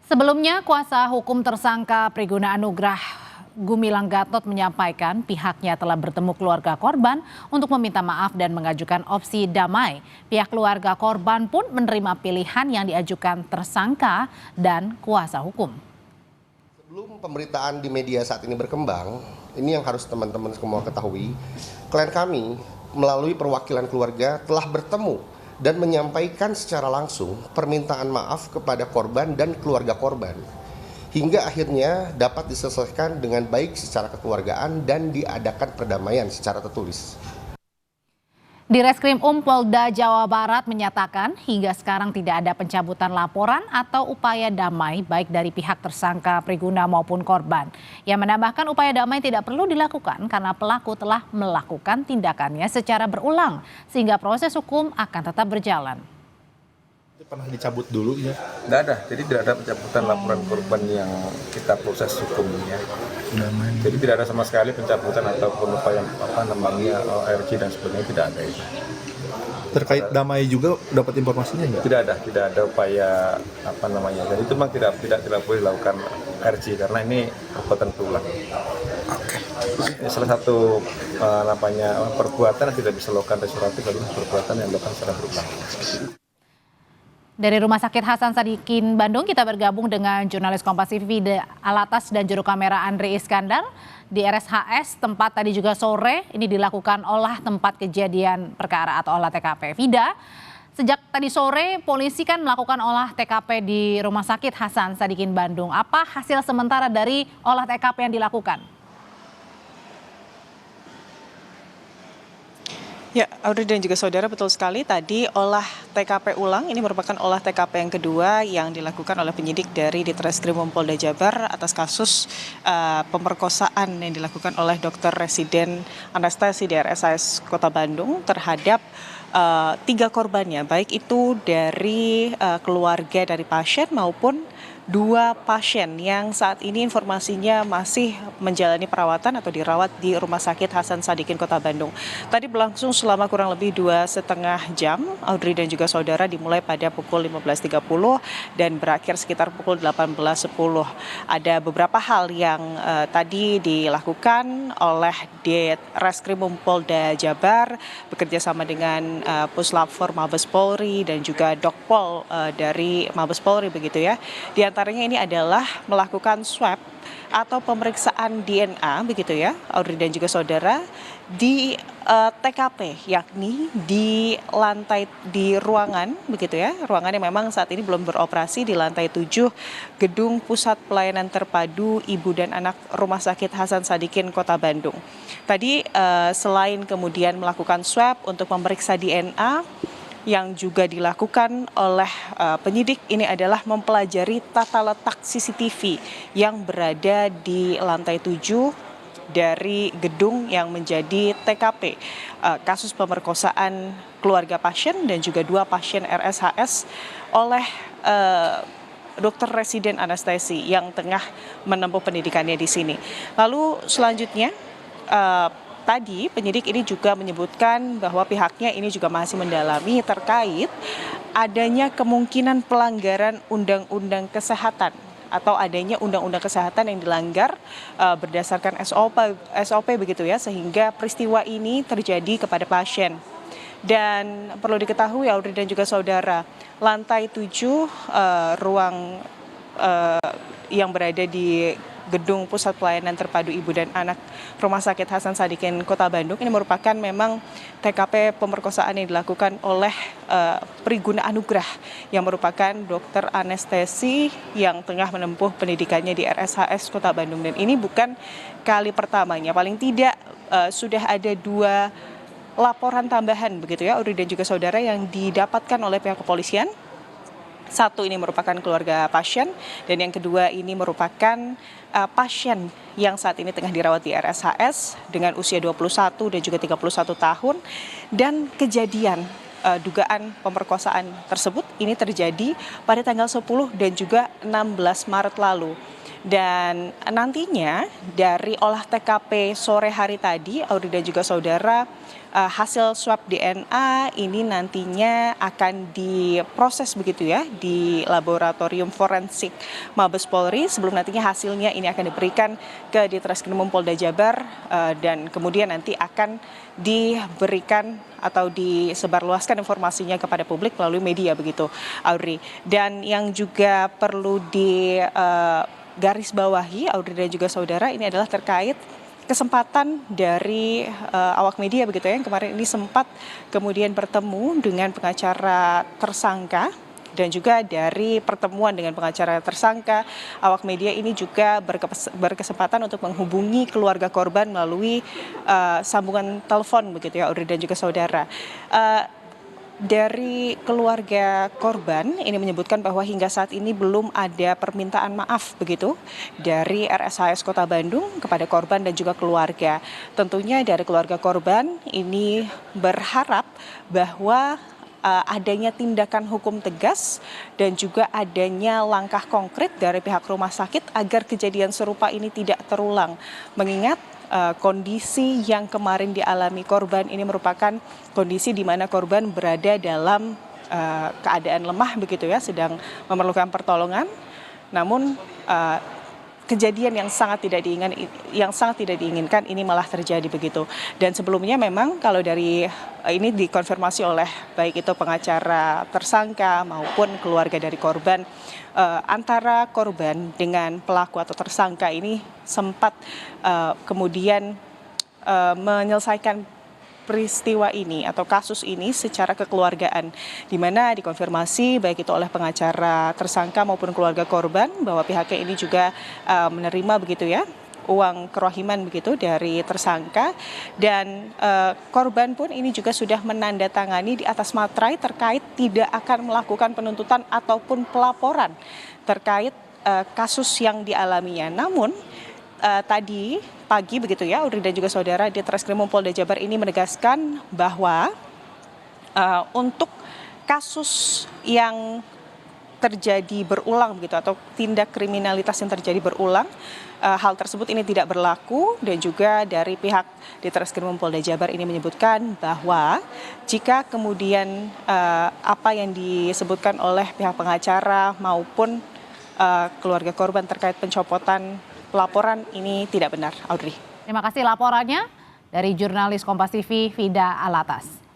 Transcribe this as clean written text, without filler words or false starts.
Sebelumnya, kuasa hukum tersangka Priguna Anugrah Gumilang Gatot menyampaikan pihaknya telah bertemu keluarga korban untuk meminta maaf dan mengajukan opsi damai. Pihak keluarga korban pun menerima pilihan yang diajukan tersangka dan kuasa hukum. Sebelum pemberitaan di media saat ini berkembang, ini yang harus teman-teman semua ketahui, klien kami melalui perwakilan keluarga telah bertemu dan menyampaikan secara langsung permintaan maaf kepada korban dan keluarga korban. Hingga akhirnya dapat diselesaikan dengan baik secara kekeluargaan dan diadakan perdamaian secara tertulis. Di Reskrim Polda Jawa Barat menyatakan hingga sekarang tidak ada pencabutan laporan atau upaya damai baik dari pihak tersangka Priguna maupun korban. Yang menambahkan upaya damai tidak perlu dilakukan karena pelaku telah melakukan tindakannya secara berulang sehingga proses hukum akan tetap berjalan. Pernah dicabut dulu ya? Tidak ada, jadi tidak ada pencabutan laporan korban yang kita proses hukumnya. Jadi tidak ada sama sekali pencabutan ataupun upaya RC dan sebagainya, tidak ada itu. Terkait damai juga dapat informasinya enggak? Tidak ada upaya dan itu memang tidak boleh dilakukan RC karena ini perbuatan berulang. Ini salah satu perbuatan yang tidak bisa dilakukan restoratif adalah perbuatan yang dilakukan secara berulang. Dari Rumah Sakit Hasan Sadikin Bandung kita bergabung dengan jurnalis Kompas TV Alatas dan juru kamera Andre Iskandar di RSHS tempat tadi juga sore ini dilakukan olah tempat kejadian perkara atau olah TKP. Vida, sejak tadi sore polisi kan melakukan olah TKP di Rumah Sakit Hasan Sadikin Bandung. Apa hasil sementara dari olah TKP yang dilakukan? Ya, Audrey dan juga saudara, betul sekali tadi olah TKP ulang ini merupakan olah TKP yang kedua yang dilakukan oleh penyidik dari Ditreskrim Polda Jabar atas kasus pemerkosaan yang dilakukan oleh Dr. Residen Anastasi di RSHS Kota Bandung terhadap 3 korbannya, baik itu dari keluarga dari pasien maupun 2 pasien yang saat ini informasinya masih menjalani perawatan atau dirawat di Rumah Sakit Hasan Sadikin Kota Bandung. Tadi berlangsung selama kurang lebih 2,5 jam, Audrey dan juga saudara, dimulai pada pukul 15.30 dan berakhir sekitar pukul 18.10. Ada beberapa hal yang tadi dilakukan oleh Ditreskrim Polda Jabar bekerja sama dengan Puslap 4 Mabes Polri dan juga Dokpol dari Mabes Polri begitu ya. Di antaranya ini adalah melakukan swab atau pemeriksaan DNA begitu ya, Audrey dan juga saudara, di TKP, yakni di ruangan begitu ya, ruangan yang memang saat ini belum beroperasi di lantai 7 Gedung Pusat Pelayanan Terpadu Ibu dan Anak Rumah Sakit Hasan Sadikin Kota Bandung. Tadi selain kemudian melakukan swab untuk memeriksa DNA, yang juga dilakukan oleh penyidik ini adalah mempelajari tata letak CCTV yang berada di lantai 7 dari gedung yang menjadi TKP kasus pemerkosaan keluarga pasien dan juga 2 pasien RSHS oleh Dr. Residen Anastasi yang tengah menempuh pendidikannya di sini. Lalu selanjutnya tadi penyidik ini juga menyebutkan bahwa pihaknya ini juga masih mendalami terkait adanya kemungkinan pelanggaran undang-undang kesehatan atau adanya undang-undang kesehatan yang dilanggar berdasarkan SOP begitu ya, sehingga peristiwa ini terjadi kepada pasien. Dan perlu diketahui Audrey dan juga saudara, lantai 7 ruang yang berada di Gedung Pusat Pelayanan Terpadu Ibu dan Anak Rumah Sakit Hasan Sadikin Kota Bandung ini merupakan memang TKP pemerkosaan yang dilakukan oleh Priguna Anugrah yang merupakan dokter anestesi yang tengah menempuh pendidikannya di RSHS Kota Bandung. Dan ini bukan kali pertamanya, paling tidak sudah ada 2 laporan tambahan begitu ya, Audrey dan juga saudara, yang didapatkan oleh pihak kepolisian. Satu ini merupakan keluarga pasien dan yang kedua ini merupakan pasien yang saat ini tengah dirawat di RSHS dengan usia 21 dan juga 31 tahun, dan kejadian dugaan pemerkosaan tersebut ini terjadi pada tanggal 10 dan juga 16 Maret lalu. Dan nantinya dari olah TKP sore hari tadi, Audrey dan juga saudara, hasil swab DNA ini nantinya akan diproses begitu ya di laboratorium forensik Mabes Polri sebelum nantinya hasilnya ini akan diberikan ke Ditreskrimum Polda Jabar dan kemudian nanti akan diberikan atau disebarluaskan informasinya kepada publik melalui media begitu, Audrey. Dan yang juga perlu garis bawahi, Audrey dan juga saudara, ini adalah terkait kesempatan dari awak media begitu ya, yang kemarin ini sempat kemudian bertemu dengan pengacara tersangka. Dan juga dari pertemuan dengan pengacara tersangka, awak media ini juga berkesempatan untuk menghubungi keluarga korban melalui sambungan telepon begitu ya, Audrey dan juga saudara. Dari keluarga korban ini menyebutkan bahwa hingga saat ini belum ada permintaan maaf begitu dari RSHS Kota Bandung kepada korban dan juga keluarga. Tentunya dari keluarga korban ini berharap bahwa adanya tindakan hukum tegas dan juga adanya langkah konkret dari pihak rumah sakit agar kejadian serupa ini tidak terulang. Mengingat kondisi yang kemarin dialami korban ini merupakan kondisi di mana korban berada dalam keadaan lemah begitu ya, sedang memerlukan pertolongan. Namun kejadian yang sangat tidak diinginkan ini malah terjadi begitu. Dan sebelumnya memang kalau dari ini dikonfirmasi oleh baik itu pengacara tersangka maupun keluarga dari korban, antara korban dengan pelaku atau tersangka ini sempat kemudian menyelesaikan peristiwa ini atau kasus ini secara kekeluargaan, di mana dikonfirmasi baik itu oleh pengacara tersangka maupun keluarga korban bahwa pihaknya ini juga menerima begitu ya uang kerohiman begitu dari tersangka, dan korban pun ini juga sudah menandatangani di atas materai terkait tidak akan melakukan penuntutan ataupun pelaporan terkait kasus yang dialaminya. Namun tadi pagi begitu ya, Audrey dan juga saudara, Ditreskrimum Polda Jabar ini menegaskan bahwa untuk kasus yang terjadi berulang begitu atau tindak kriminalitas yang terjadi berulang, hal tersebut ini tidak berlaku. Dan juga dari pihak Ditreskrimum Polda Jabar ini menyebutkan bahwa jika kemudian apa yang disebutkan oleh pihak pengacara maupun keluarga korban terkait pencopotan pelaporan ini tidak benar, Audrey. Terima kasih laporannya dari jurnalis Kompas TV Vida Alatas.